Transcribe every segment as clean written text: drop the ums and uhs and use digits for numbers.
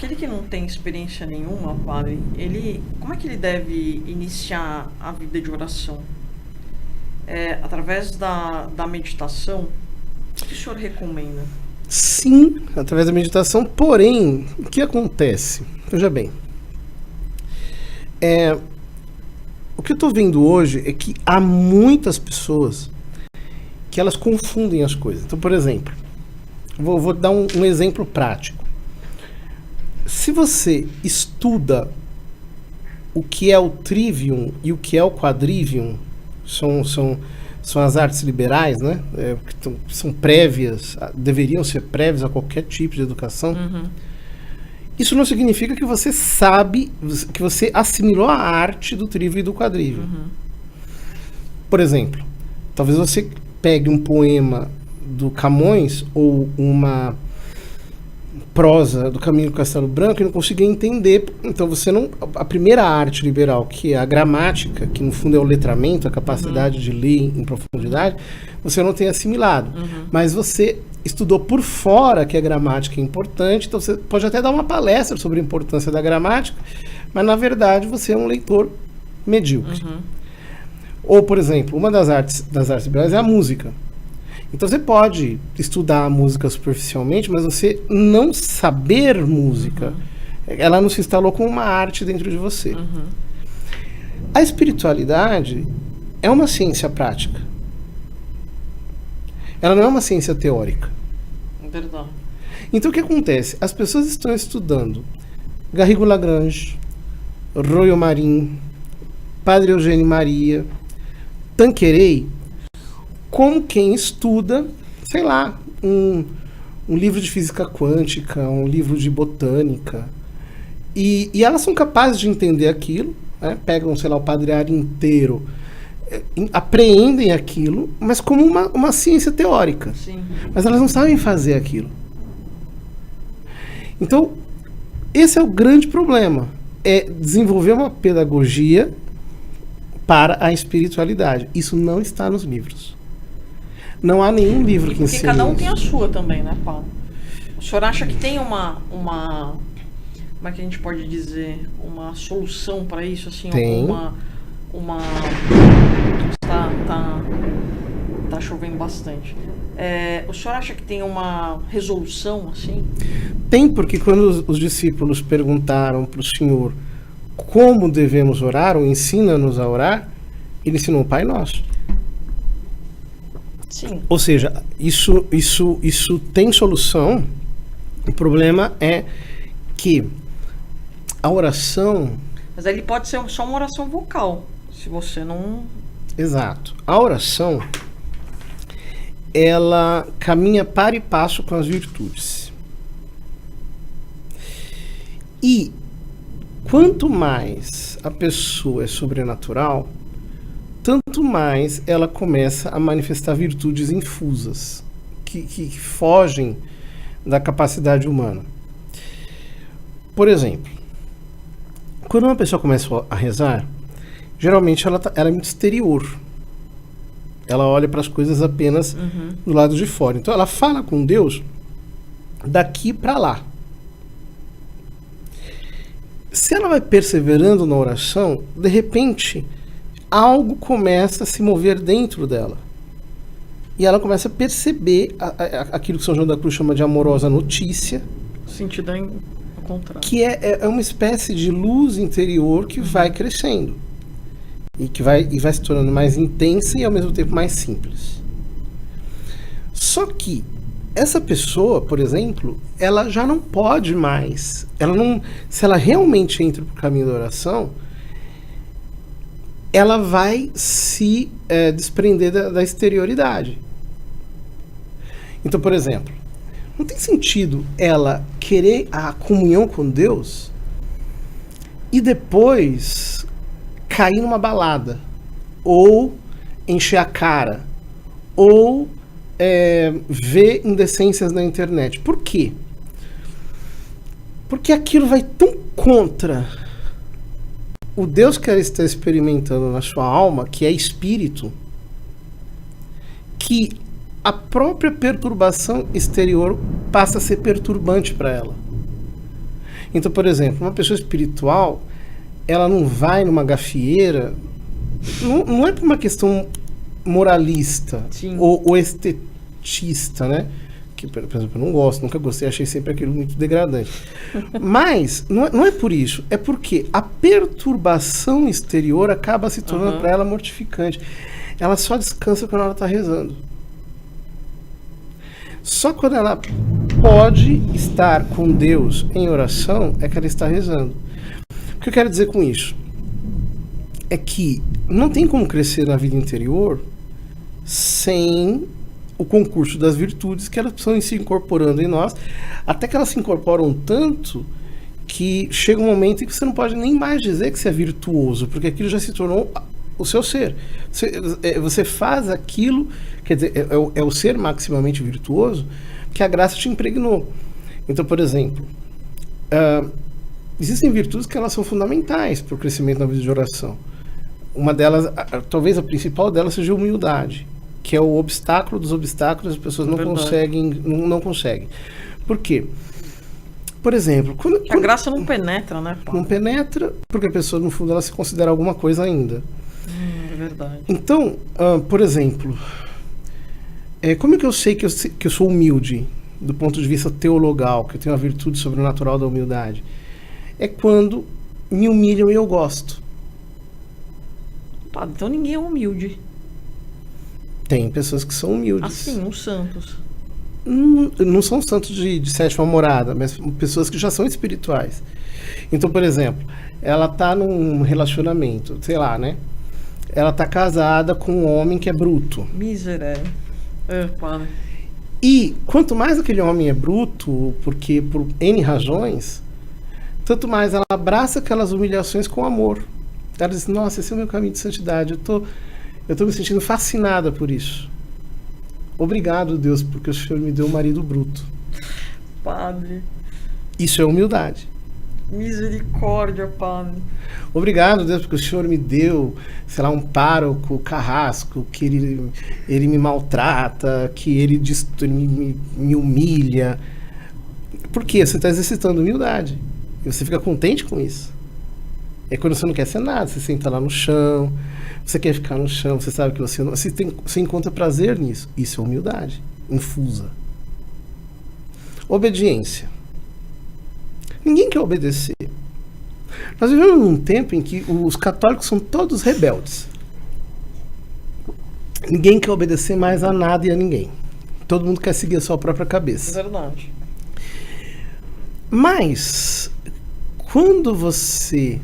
aquele que não tem experiência nenhuma, padre, como é que ele deve iniciar a vida de oração? Através da meditação? O que o senhor recomenda? Sim, através da meditação, porém, o que acontece? Veja bem, o que eu estou vendo hoje é que há muitas pessoas que elas confundem as coisas. Então, por exemplo, vou dar um exemplo prático. Se você estuda o que é o trivium e o que é o quadrivium, são as artes liberais, né? São prévias, deveriam ser prévias a qualquer tipo de educação. Uhum. Isso não significa que você sabe, que você assimilou a arte do trivium e do quadrivium. Uhum. Por exemplo, talvez você pegue um poema do Camões ou uma prosa do Caminho do Castelo Branco e não consiga entender. Então você não... A primeira arte liberal, que é a gramática, que no fundo é o letramento, a capacidade de ler em profundidade, você não tem assimilado. Uhum. Mas você estudou por fora que a gramática é importante, então você pode até dar uma palestra sobre a importância da gramática, mas na verdade você é um leitor medíocre. Uhum. Ou, por exemplo, uma das artes liberais é a música. Então você pode estudar a música superficialmente, mas você não saber música, ela não se instalou como uma arte dentro de você. Uhum. A espiritualidade é uma ciência prática. Ela não é uma ciência teórica. Verdade. Então o que acontece? As pessoas estão estudando Garrigou Lagrange, Royo Marin, Padre Eugênio Maria, Tanqueray, como quem estuda, sei lá, um livro de física quântica, um livro de botânica. E elas são capazes de entender aquilo, né? Pegam, sei lá, o Padre Ari inteiro, apreendem aquilo, mas como uma ciência teórica. Sim. Mas elas não sabem fazer aquilo. Então, esse é o grande problema. É desenvolver uma pedagogia para a espiritualidade. Isso não está nos livros. Não há nenhum livro que ensine. Porque cada um tem a sua também, né, Paulo? O senhor acha que tem uma como é que a gente pode dizer, uma solução para isso, assim? Tem. Tá chovendo bastante. O senhor acha que tem uma resolução, assim? Tem, porque quando os discípulos perguntaram para o Senhor como devemos orar, ou ensina-nos a orar, ele ensinou o Pai Nosso. Sim. Ou seja, isso tem solução. O problema é que a oração... Mas ele pode ser só uma oração vocal, se você não... Exato. A oração, ela caminha para e passo com as virtudes. E quanto mais a pessoa é sobrenatural, tanto mais ela começa a manifestar virtudes infusas, que fogem da capacidade humana. Por exemplo, quando uma pessoa começa a rezar, geralmente ela é muito exterior. Ela olha para as coisas apenas do lado de fora. Então ela fala com Deus daqui para lá. Se ela vai perseverando na oração, de repente algo começa a se mover dentro dela. E ela começa a perceber aquilo que São João da Cruz chama de amorosa notícia. Sentido ao contrário. Que é uma espécie de luz interior que vai crescendo. E que vai se tornando mais intensa e ao mesmo tempo mais simples. Só que essa pessoa, por exemplo, ela já não pode mais. Se ela realmente entra para o caminho da oração, ela vai se desprender da exterioridade. Então, por exemplo, não tem sentido ela querer a comunhão com Deus e depois cair numa balada, ou encher a cara, ou ver indecências na internet. Por quê? Porque aquilo vai tão contra o Deus que ela está experimentando na sua alma, que é espírito, que a própria perturbação exterior passa a ser perturbante para ela. Então, por exemplo, uma pessoa espiritual, ela não vai numa gafieira, não é por uma questão moralista Sim. ou estetista, né? Que, por exemplo, eu não gosto, nunca gostei, achei sempre aquilo muito degradante. Mas não é por isso, é porque a perturbação exterior acaba se tornando para ela mortificante. Ela só descansa quando ela está rezando. Só quando ela pode estar com Deus em oração é que ela está rezando. O que eu quero dizer com isso é que não tem como crescer na vida interior sem o concurso das virtudes, que elas precisam ir se incorporando em nós, até que elas se incorporam tanto que chega um momento em que você não pode nem mais dizer que você é virtuoso, porque aquilo já se tornou o seu ser. Você faz aquilo, quer dizer, é o ser maximamente virtuoso que a graça te impregnou. Então, por exemplo, existem virtudes que elas são fundamentais para o crescimento na vida de oração. Uma delas, talvez a principal delas seja a humildade, que é o obstáculo dos obstáculos, as pessoas não conseguem. Por quê? Por exemplo, a graça não penetra, né, Paulo? Não penetra, porque a pessoa, no fundo, ela se considera alguma coisa ainda. É verdade. Então, por exemplo, como é que eu sei que eu sou humilde, do ponto de vista teologal, que eu tenho a virtude sobrenatural da humildade? É quando me humilham e eu gosto. Então ninguém é humilde. Tem pessoas que são humildes. Assim, os santos. Não são santos de sétima morada, mas pessoas que já são espirituais. Então, por exemplo, ela tá num relacionamento, sei lá, né? Ela tá casada com um homem que é bruto. Miserável. Padre. E quanto mais aquele homem é bruto, porque por N razões, tanto mais ela abraça aquelas humilhações com amor. Ela diz, nossa, esse é o meu caminho de santidade. Eu tô me sentindo fascinada por isso. Obrigado, Deus, porque o Senhor me deu um marido bruto. Padre. Isso é humildade. Misericórdia, Padre. Obrigado, Deus, porque o Senhor me deu, sei lá, um pároco carrasco, que ele me maltrata, que ele me humilha. Por quê? Você está exercitando humildade. E você fica contente com isso. É quando você não quer ser nada, você senta lá no chão, você quer ficar no chão, você sabe que você encontra prazer nisso. Isso é humildade infusa. Obediência. Ninguém quer obedecer. Nós vivemos num tempo em que os católicos são todos rebeldes. Ninguém quer obedecer mais a nada e a ninguém. Todo mundo quer seguir a sua própria cabeça. É verdade. Mas, quando você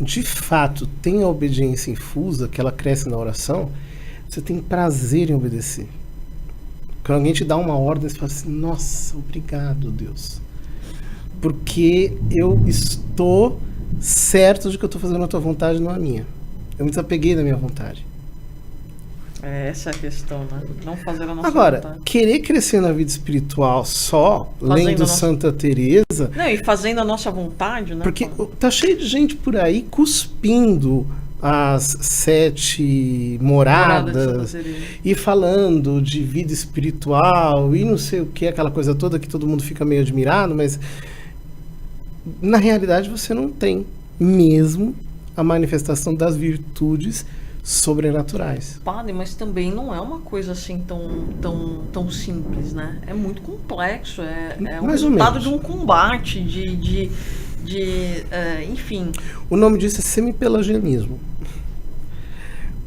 de fato tem a obediência infusa, que ela cresce na oração, você tem prazer em obedecer. Quando alguém te dá uma ordem, você fala assim, nossa, obrigado, Deus. Porque eu estou certo de que eu estou fazendo a tua vontade, não a minha. Eu me desapeguei da minha vontade. Essa é a questão, né? Não fazer a nossa Agora, vontade. querer crescer na vida espiritual só, lendo Santa Teresa... Não, e fazendo a nossa vontade, né? Porque tá cheio de gente por aí cuspindo as 7 moradas e falando de vida espiritual e não sei o que, aquela coisa toda que todo mundo fica meio admirado, mas na realidade você não tem mesmo a manifestação das virtudes sobrenaturais. Padre, mas também não é uma coisa assim tão simples, né? É muito complexo, é um resultado de um combate, enfim. O nome disso é semipelagianismo.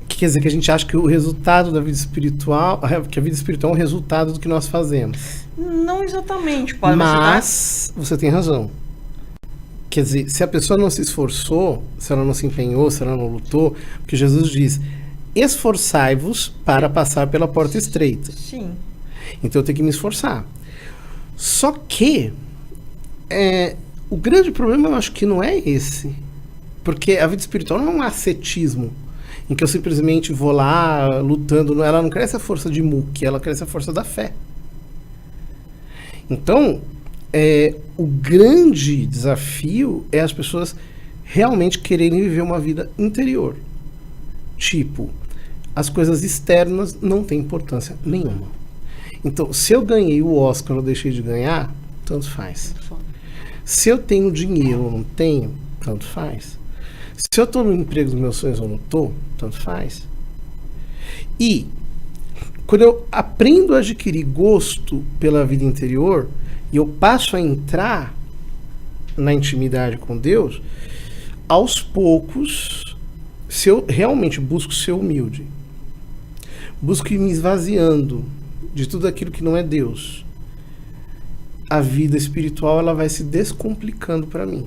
Que quer dizer que a gente acha que o resultado da vida espiritual, que a vida espiritual é um resultado do que nós fazemos. Não exatamente, Padre. Mas você tem razão. Quer dizer, se a pessoa não se esforçou, se ela não se empenhou, se ela não lutou, porque Jesus diz, esforçai-vos para passar pela porta estreita. Sim. Então eu tenho que me esforçar. Só que o grande problema eu acho que não é esse. Porque a vida espiritual não é um ascetismo, em que eu simplesmente vou lá lutando. Ela não cresce a força de muque, ela cresce a força da fé. Então, o grande desafio é as pessoas realmente quererem viver uma vida interior. Tipo, as coisas externas não têm importância nenhuma. Então, se eu ganhei o Oscar ou deixei de ganhar, tanto faz. Se eu tenho dinheiro ou não tenho, tanto faz. Se eu estou no emprego dos meus sonhos ou não estou, tanto faz. E quando eu aprendo a adquirir gosto pela vida interior e eu passo a entrar na intimidade com Deus, aos poucos, se eu realmente busco ser humilde, busco ir me esvaziando de tudo aquilo que não é Deus, a vida espiritual ela vai se descomplicando para mim.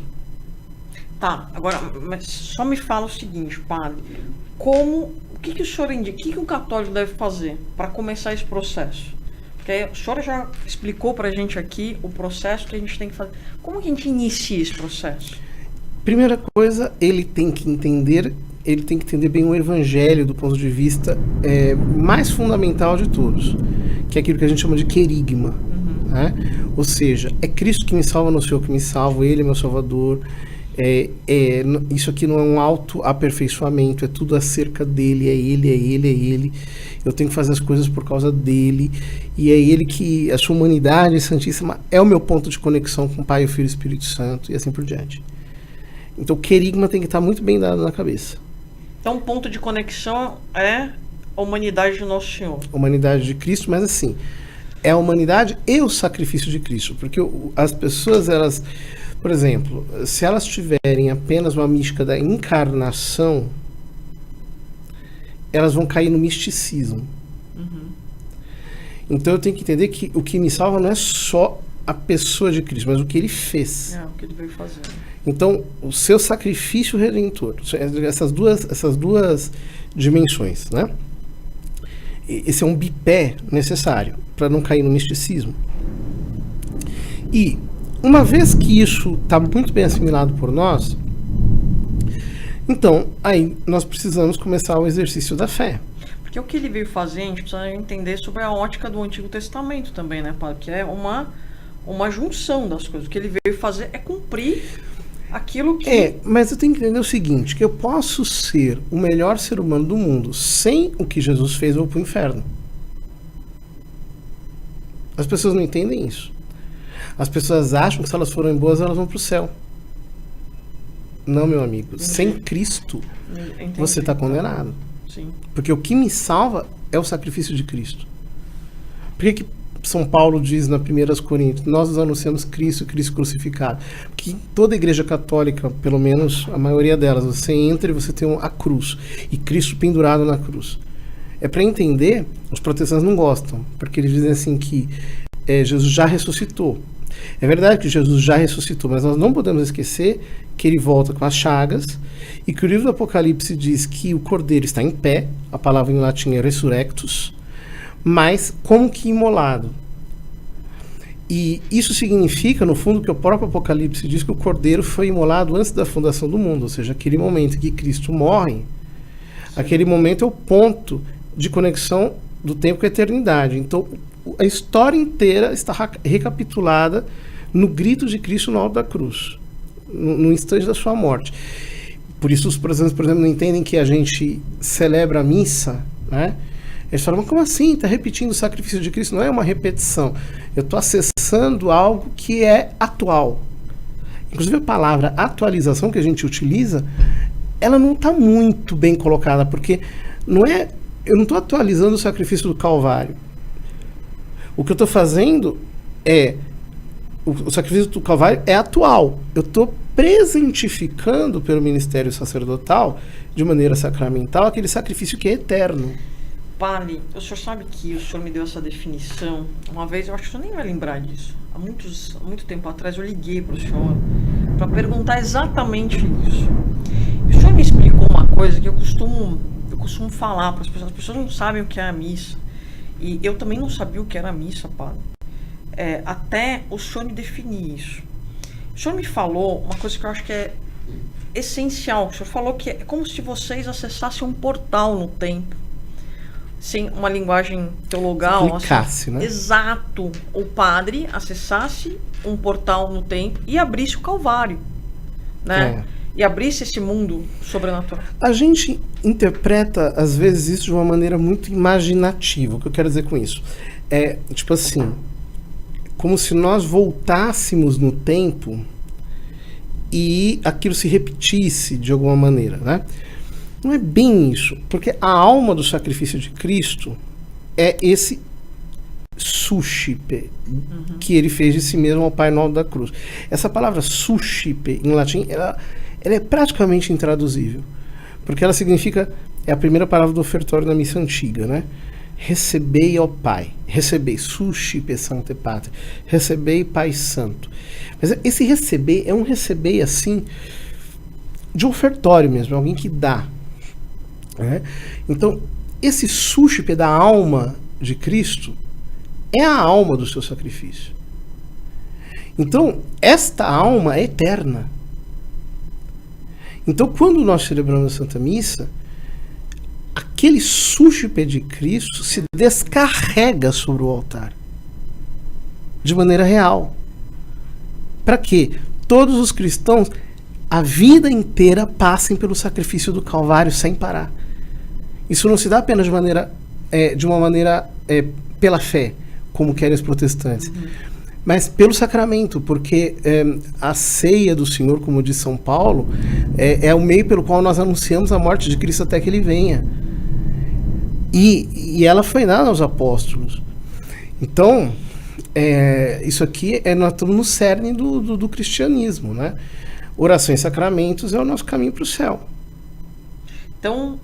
Tá, agora, mas só me fala o seguinte, padre. O que o senhor indica? O que um católico deve fazer para começar esse processo? Porque o senhor já explicou pra gente aqui o processo que a gente tem que fazer. Como que a gente inicia esse processo? Primeira coisa, ele tem que entender bem o evangelho do ponto de vista mais fundamental de todos, que é aquilo que a gente chama de querigma. Né? Ou seja, é Cristo que me salva, não sou eu que me salvo, Ele é meu Salvador. Isso aqui não é um autoaperfeiçoamento, é tudo acerca dele, é ele. Eu tenho que fazer as coisas por causa dele, e é ele que, a sua humanidade santíssima é o meu ponto de conexão com o Pai, o Filho e o Espírito Santo, e assim por diante. Então o querigma tem que estar muito bem dado na cabeça. Então o ponto de conexão é a humanidade de Nosso Senhor. A humanidade de Cristo, mas assim, é a humanidade e o sacrifício de Cristo, porque as pessoas, elas... Por exemplo, se elas tiverem apenas uma mística da encarnação, elas vão cair no misticismo. Então eu tenho que entender que o que me salva não é só a pessoa de Cristo, mas o que ele fez. O que ele veio fazer. Então, o seu sacrifício redentor, essas duas dimensões, né? Esse é um bipé necessário para não cair no misticismo. E uma vez que isso está muito bem assimilado por nós, então aí nós precisamos começar o exercício da fé. Porque o que ele veio fazer, a gente precisa entender sobre a ótica do Antigo Testamento também, né, padre? Que é uma junção das coisas. O que ele veio fazer é cumprir aquilo que... mas eu tenho que entender o seguinte, que eu posso ser o melhor ser humano do mundo sem o que Jesus fez, eu vou pro inferno. As pessoas não entendem isso. As pessoas acham que se elas forem boas, elas vão para o céu. Não, meu amigo. Entendi. Sem Cristo, você está condenado. Sim. Porque o que me salva é o sacrifício de Cristo. Por que São Paulo diz na 1 Coríntios, nós anunciamos Cristo e Cristo crucificado? Porque em toda a igreja católica, pelo menos a maioria delas, você entra e você tem a cruz. E Cristo pendurado na cruz. É para entender, os protestantes não gostam. Porque eles dizem assim que Jesus já ressuscitou. É verdade que Jesus já ressuscitou, mas nós não podemos esquecer que ele volta com as chagas e que o livro do Apocalipse diz que o Cordeiro está em pé, a palavra em latim é resurrectus, mas como que imolado. E isso significa, no fundo, que o próprio Apocalipse diz que o Cordeiro foi imolado antes da fundação do mundo, ou seja, aquele momento em que Cristo morre, aquele momento é o ponto de conexão do tempo com a eternidade. Então, a história inteira está recapitulada no grito de Cristo no alto da cruz, no instante da sua morte. Por isso os protestantes, por exemplo, não entendem que a gente celebra a missa, né? Eles falam, mas como assim? Está repetindo o sacrifício de Cristo? Não é uma repetição. Eu estou acessando algo que é atual. Inclusive a palavra atualização que a gente utiliza, ela não está muito bem colocada, porque eu não estou atualizando o sacrifício do Calvário. O que eu estou fazendo o sacrifício do Calvário é atual. Eu estou presentificando pelo ministério sacerdotal, de maneira sacramental, aquele sacrifício que é eterno. Padre, o senhor sabe que o senhor me deu essa definição uma vez, eu acho que o senhor nem vai lembrar disso. Há muito tempo atrás eu liguei para o senhor para perguntar exatamente isso. E o senhor me explicou uma coisa que eu costumo falar para as pessoas. As pessoas não sabem o que é a missa. E eu também não sabia o que era a missa, padre. Até o senhor me definir isso. O senhor me falou uma coisa que eu acho que é essencial. O senhor falou que é como se vocês acessassem um portal no tempo. Sem uma linguagem teologal. Clicasse, né? Exato. O padre acessasse um portal no tempo e abrisse o Calvário, né? E abrisse esse mundo sobrenatural. A gente interpreta, às vezes, isso de uma maneira muito imaginativa. O que eu quero dizer com isso? É, tipo assim, como se nós voltássemos no tempo e aquilo se repetisse de alguma maneira, né? Não é bem isso, porque a alma do sacrifício de Cristo é esse suscipe, que ele fez de si mesmo ao Pai no alto da cruz. Essa palavra suscipe, em latim, ela é praticamente intraduzível, porque ela significa, é a primeira palavra do ofertório da missa antiga, né? Recebei ao Pai, recebei, suscipe Sancte Pater, recebei Pai Santo. Mas esse receber é um receber assim, de ofertório mesmo, alguém que dá, né? Então, esse suscipe da alma de Cristo é a alma do seu sacrifício. Então, esta alma é eterna. Então, quando nós celebramos a Santa Missa, aquele suscipe de Cristo se descarrega sobre o altar. De maneira real. Para que todos os cristãos, a vida inteira, passem pelo sacrifício do Calvário sem parar. Isso não se dá apenas de uma maneira pela fé, como querem os protestantes, mas pelo sacramento, porque a ceia do Senhor, como diz São Paulo, é o meio pelo qual nós anunciamos a morte de Cristo até que Ele venha. E ela foi dada aos apóstolos. Então, isso aqui, nós estamos no cerne do cristianismo, né? Oração e sacramentos é o nosso caminho para o céu. Então,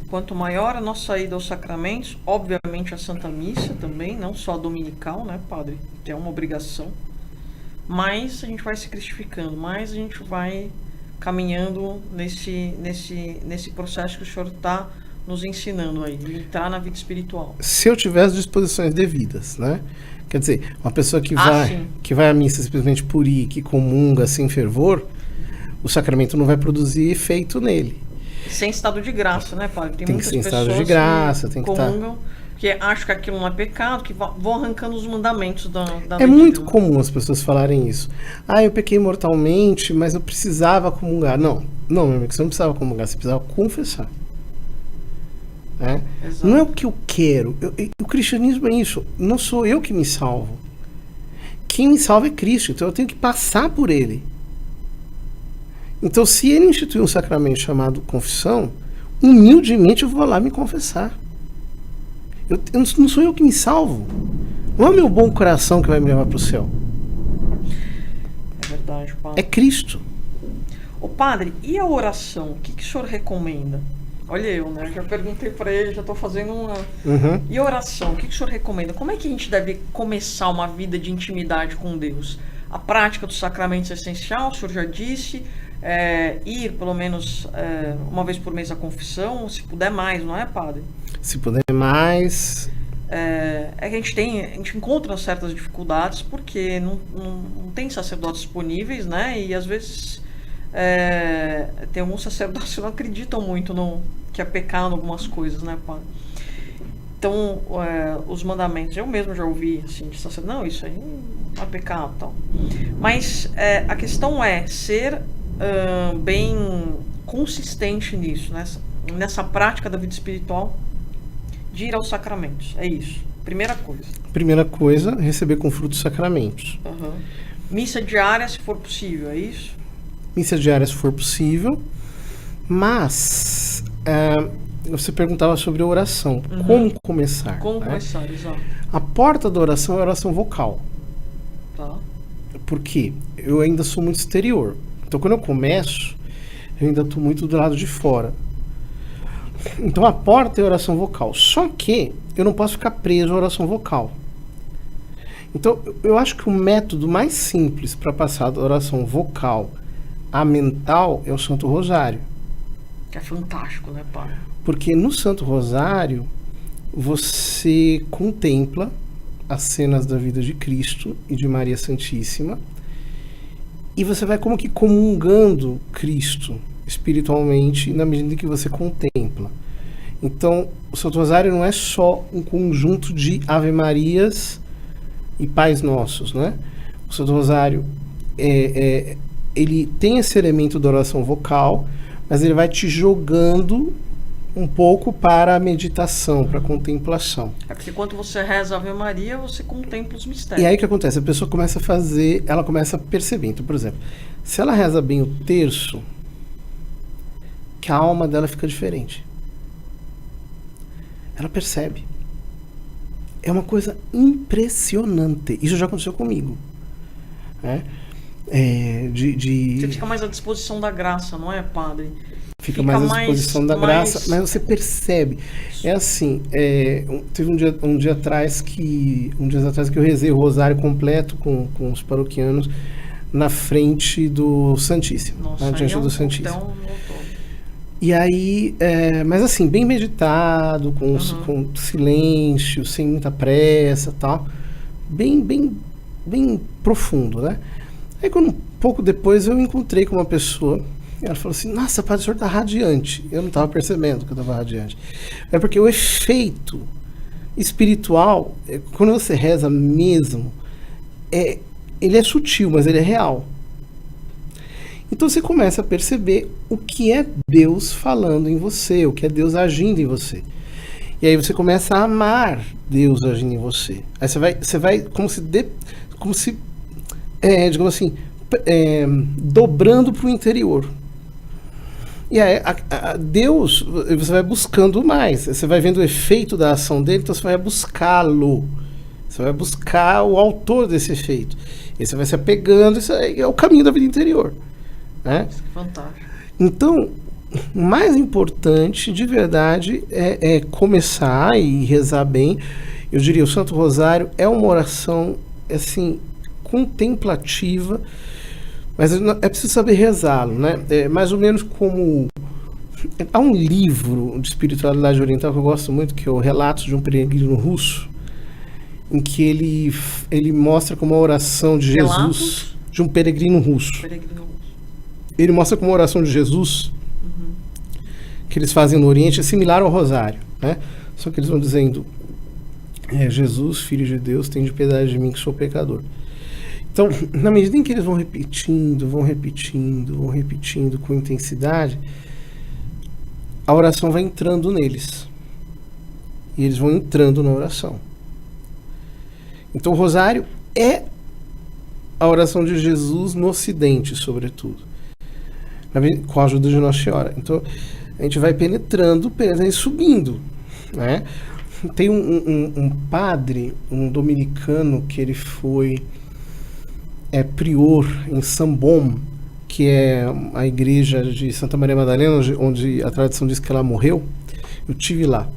quanto maior a nossa ida aos sacramentos, obviamente a Santa Missa também, não só a dominical, né, padre, que é uma obrigação, mais a gente vai se cristificando, mais a gente vai caminhando nesse processo que o senhor está nos ensinando aí, de entrar na vida espiritual. Se eu tiver as disposições devidas, né? Quer dizer, uma pessoa que vai à missa simplesmente por ir, que comunga sem fervor, o sacramento não vai produzir efeito nele. Sem estado de graça, né, padre? Tem muitas pessoas estado de graça, tem que comungam, que acham que aquilo não é pecado, que vão arrancando os mandamentos da É muito comum as pessoas falarem isso. Eu pequei mortalmente, mas eu precisava comungar. Não, meu amigo, você não precisava comungar, você precisava confessar. Não é o que eu quero. O cristianismo é isso. Não sou eu que me salvo. Quem me salva é Cristo, então eu tenho que passar por Ele. Então, se Ele institui um sacramento chamado confissão, humildemente eu vou lá me confessar. Não sou eu que me salvo. Não é o meu bom coração que vai me levar para o céu. É verdade, padre. É Cristo. Ô padre, e a oração? O que o senhor recomenda? Olha eu, né? Já perguntei para ele, já estou fazendo uma... E a oração? O que o senhor recomenda? Como é que a gente deve começar uma vida de intimidade com Deus? A prática dos sacramentos é essencial, o senhor já disse. Ir pelo menos uma vez por mês à confissão, se puder mais, não é, padre? Se puder mais... A gente encontra certas dificuldades porque não tem sacerdotes disponíveis, né? E às vezes tem alguns sacerdotes que não acreditam muito que é pecado algumas coisas, né, padre? Então, os mandamentos, eu mesmo já ouvi assim, de sacerdote, não, isso aí não é pecado, tal. Mas a questão é ser bem consistente nisso, nessa prática da vida espiritual, de ir aos sacramentos. É isso. Primeira coisa. Primeira coisa, receber com fruto os sacramentos. Missa diária, se for possível, é isso? Missa diária, se for possível. Mas você perguntava sobre a oração. Como começar? Como começar, exato. A porta da oração é a oração vocal. Tá. Por quê? Eu ainda sou muito exterior. Então, quando eu começo, eu ainda estou muito do lado de fora. Então, a porta é a oração vocal. Só que eu não posso ficar preso à oração vocal. Então, eu acho que o método mais simples para passar da oração vocal à mental é o Santo Rosário. Que é fantástico, né, pai? Porque no Santo Rosário, você contempla as cenas da vida de Cristo e de Maria Santíssima, e você vai como que comungando Cristo espiritualmente na medida que você contempla. Então, o Santo Rosário não é só um conjunto de Ave Marias e Pais Nossos, né? O Santo Rosário, ele tem esse elemento da oração vocal, mas ele vai te jogando um pouco para a meditação, para a contemplação. É porque quando você reza a Ave Maria, você contempla os mistérios. E aí o que acontece? A pessoa começa a fazer, ela começa a perceber. Então, por exemplo, se ela reza bem o terço, que a alma dela fica diferente. Ela percebe. É uma coisa impressionante. Isso já aconteceu comigo. Né? Você fica mais à disposição da graça, não é, padre? Fica mais à disposição da graça, mas você percebe. É assim, teve um dia atrás que eu rezei o rosário completo com os paroquianos na frente do Santíssimo. Nossa, na diante do Santíssimo. Então, E aí, mas assim, bem meditado, com silêncio, sem muita pressa, tal, bem profundo, né? Aí quando um pouco depois eu encontrei com uma pessoa, e ela falou assim: nossa, padre, o senhor tá radiante. Eu não estava percebendo que eu estava radiante. É porque o efeito espiritual, quando você reza mesmo, ele é sutil, mas ele é real. Então você começa a perceber o que é Deus falando em você, o que é Deus agindo em você. E aí você começa a amar Deus agindo em você. Aí você vai como se digamos assim, dobrando para o interior. E aí Deus, você vai buscando mais. Você vai vendo o efeito da ação dele, então você vai buscá-lo. Você vai buscar o autor desse efeito. E você vai se apegando, isso é o caminho da vida interior. Né? Fantástico. Então, o mais importante, de verdade, é começar e rezar bem. Eu diria, o Santo Rosário é uma oração, assim, contemplativa, mas é preciso saber rezá-lo, né? É mais ou menos como... Há um livro de espiritualidade oriental que eu gosto muito, que é o Relatos de um Peregrino Russo, em que ele mostra como a oração de Jesus... Relatos? De um peregrino russo. Ele mostra como a oração de Jesus, que eles fazem no Oriente, é similar ao Rosário, né? Só que eles vão dizendo: Jesus, Filho de Deus, tem de piedade de mim que sou pecador. Então, na medida em que eles vão repetindo com intensidade, a oração vai entrando neles. E eles vão entrando na oração. Então, o Rosário é a oração de Jesus no Ocidente, sobretudo, com a ajuda de Nossa Senhora. Então, a gente vai penetrando e subindo, né? Tem um padre, um dominicano, que ele foi prior em Sambon, que é a igreja de Santa Maria Madalena, onde a tradição diz que ela morreu. Eu tive lá.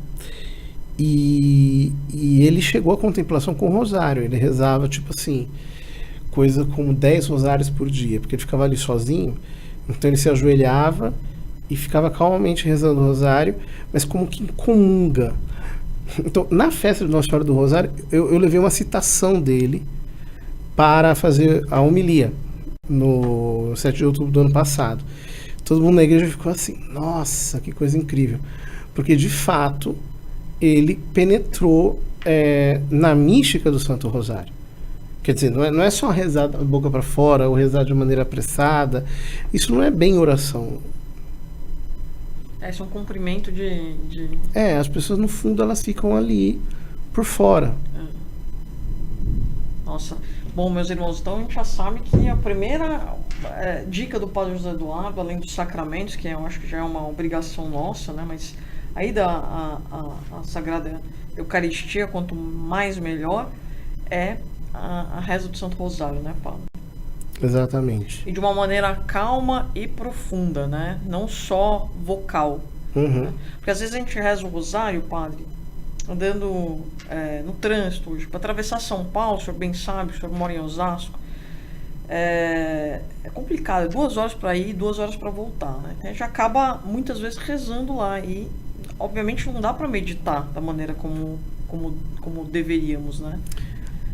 E ele chegou à contemplação com o rosário. Ele rezava, tipo assim, coisa como 10 rosários por dia, porque ele ficava ali sozinho. Então ele se ajoelhava e ficava calmamente rezando o rosário, mas como que comunga. Então, na festa de Nossa Senhora do Rosário, eu levei uma citação dele para fazer a homilia no 7 de outubro do ano passado. Todo mundo na igreja ficou assim: nossa, que coisa incrível. Porque, de fato, ele penetrou na mística do Santo Rosário. Quer dizer, não é só rezar da boca para fora ou rezar de maneira apressada. Isso não é bem oração. Isso é um cumprimento de... As pessoas, no fundo, elas ficam ali por fora. Nossa. Bom, meus irmãos, então a gente já sabe que a primeira dica do Padre José Eduardo, além dos sacramentos, que eu acho que já é uma obrigação nossa, né? Mas aí a Sagrada Eucaristia, quanto mais melhor, é a reza do Santo Rosário, né, Paulo? Exatamente. E de uma maneira calma e profunda, né? Não só vocal. Né? Porque às vezes a gente reza o Rosário, padre, andando no trânsito hoje, para atravessar São Paulo, o senhor bem sabe, o senhor mora em Osasco, é complicado, 2 horas para ir, 2 horas para voltar, né? A gente acaba muitas vezes rezando lá e, obviamente, não dá para meditar da maneira como deveríamos, né?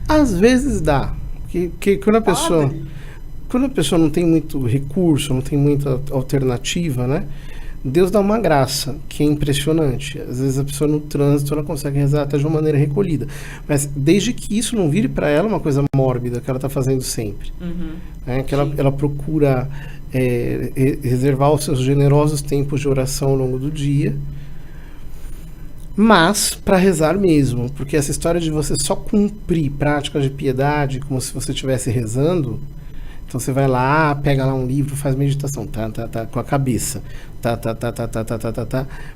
Às vezes dá, que quando a pessoa não tem muito recurso, não tem muita alternativa, né? Deus dá uma graça que é impressionante. Às vezes a pessoa no trânsito ela consegue rezar até de uma maneira recolhida, mas desde que isso não vire para ela uma coisa mórbida que ela está fazendo sempre, que ela procura reservar os seus generosos tempos de oração ao longo do dia, Mas para rezar mesmo, porque essa história de você só cumprir práticas de piedade como se você estivesse rezando, então você vai lá, pega lá um livro, faz meditação, com a cabeça,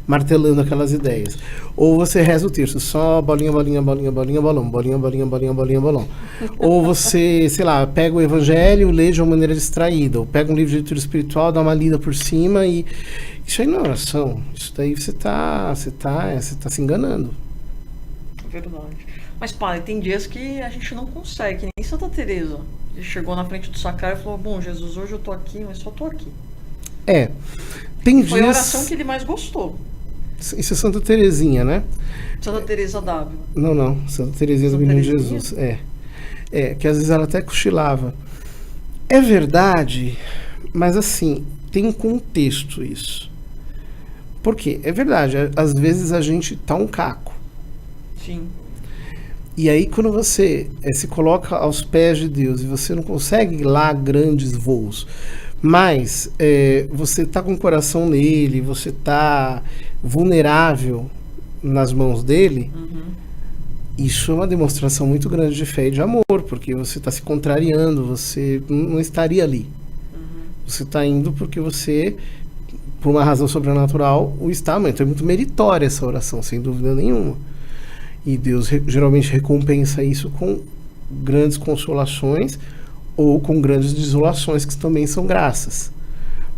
martelando aquelas ideias. Ou você reza o terço, só bolinha, bolinha, bolinha, bolinha, bolão, bolinha, bolinha, bolinha, bolinha, bolão. Ou você, sei lá, pega o evangelho, lê de uma maneira distraída, ou pega um livro de leitura espiritual, dá uma lida por cima e... Isso aí não é oração, isso daí você tá se enganando. Verdade. Mas, padre, tem dias que a gente não consegue, que nem Santa Teresa. Ele chegou na frente do sacrário e falou, bom, Jesus, hoje eu tô aqui, mas só tô aqui. Tem Foi dias... a oração que ele mais gostou. Isso é Santa Teresinha, né? Santa Teresa d'Ávila. Não, Santa Teresinha do Menino Jesus. Que às vezes ela até cochilava. É verdade, mas assim, tem um contexto isso. Por quê? É verdade, às vezes a gente tá um caco. Sim. E aí quando você se coloca aos pés de Deus e você não consegue ir lá grandes voos, mas você tá com o coração nele, você tá vulnerável nas mãos dele, isso é uma demonstração muito grande de fé e de amor, porque você está se contrariando, você não estaria ali. Você está indo porque você, por uma razão sobrenatural, o está, mas então é muito meritória essa oração, sem dúvida nenhuma. E Deus geralmente recompensa isso com grandes consolações ou com grandes desolações, que também são graças,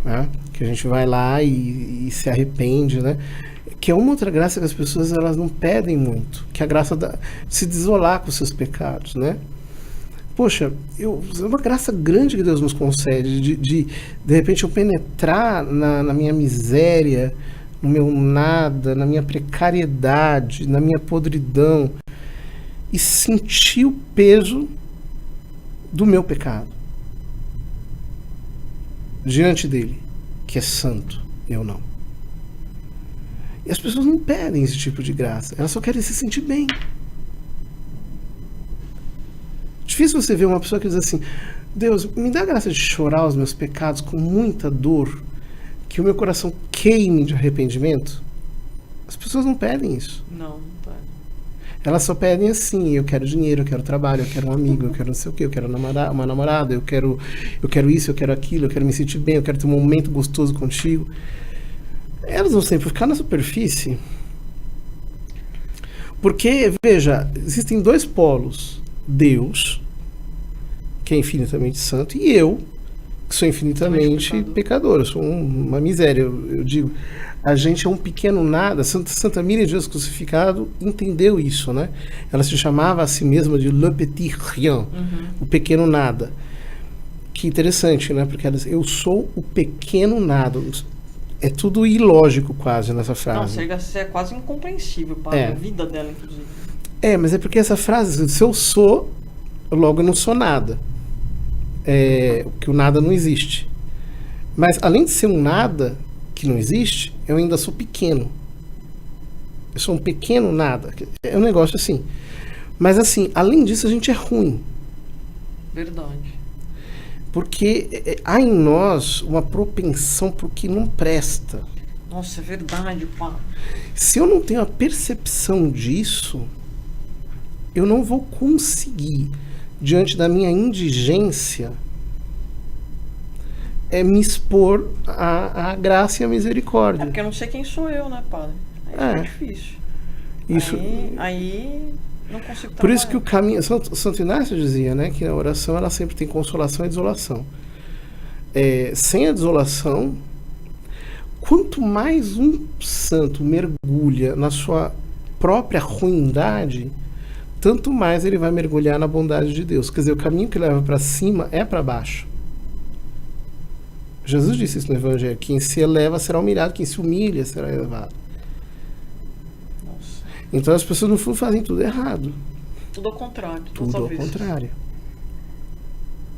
né? Que a gente vai lá e se arrepende, né? Que é uma outra graça que as pessoas elas não pedem muito, que é a graça de se desolar com os seus pecados, né? Poxa, é uma graça grande que Deus nos concede, de repente eu penetrar na minha miséria, no meu nada, na minha precariedade, na minha podridão, e sentir o peso do meu pecado diante dele, que é santo, eu não. E as pessoas não pedem esse tipo de graça, elas só querem se sentir bem. Difícil você ver uma pessoa que diz assim, Deus, me dá a graça de chorar os meus pecados com muita dor, que o meu coração queime de arrependimento. As pessoas não pedem isso. Não pedem. Elas só pedem assim, eu quero dinheiro, eu quero trabalho, eu quero um amigo, eu quero não sei o quê, eu quero uma namorada, eu quero isso, eu quero aquilo, eu quero me sentir bem, eu quero ter um momento gostoso contigo. Elas vão sempre ficar na superfície. Porque, veja, existem dois polos. Deus, que é infinitamente santo, e eu, que sou infinitamente pecador. Eu sou uma miséria. Eu digo, a gente é um pequeno nada. Santa Miriam de Jesus crucificado entendeu isso, né? Ela se chamava a si mesma de Le Petit Rien, o pequeno nada. Que interessante, né? Porque ela diz, eu sou o pequeno nada. É tudo ilógico quase nessa frase. Nossa, é quase incompreensível para a vida dela, inclusive. Mas é porque essa frase, se eu sou, logo eu não sou nada. Que o nada não existe. Mas além de ser um nada que não existe, eu ainda sou pequeno. Eu sou um pequeno nada. É um negócio assim. Mas assim, além disso, a gente é ruim. Verdade. Porque há em nós uma propensão para o que não presta. Nossa, é verdade, pá. Se eu não tenho a percepção disso, eu não vou conseguir, diante da minha indigência, me expor à graça e à misericórdia. Porque eu não sei quem sou eu, né, padre? Aí é difícil. Isso, aí não consigo trabalhar. Por isso que o caminho... Santo Inácio dizia, né, que a oração ela sempre tem consolação e desolação. Sem a desolação, quanto mais um santo mergulha na sua própria ruindade, tanto mais ele vai mergulhar na bondade de Deus. Quer dizer, o caminho que leva para cima é para baixo. Jesus disse isso no Evangelho. Quem se eleva será humilhado, quem se humilha será elevado. Nossa. Então as pessoas no fundo fazem tudo errado. Tudo ao contrário. Tudo ao contrário.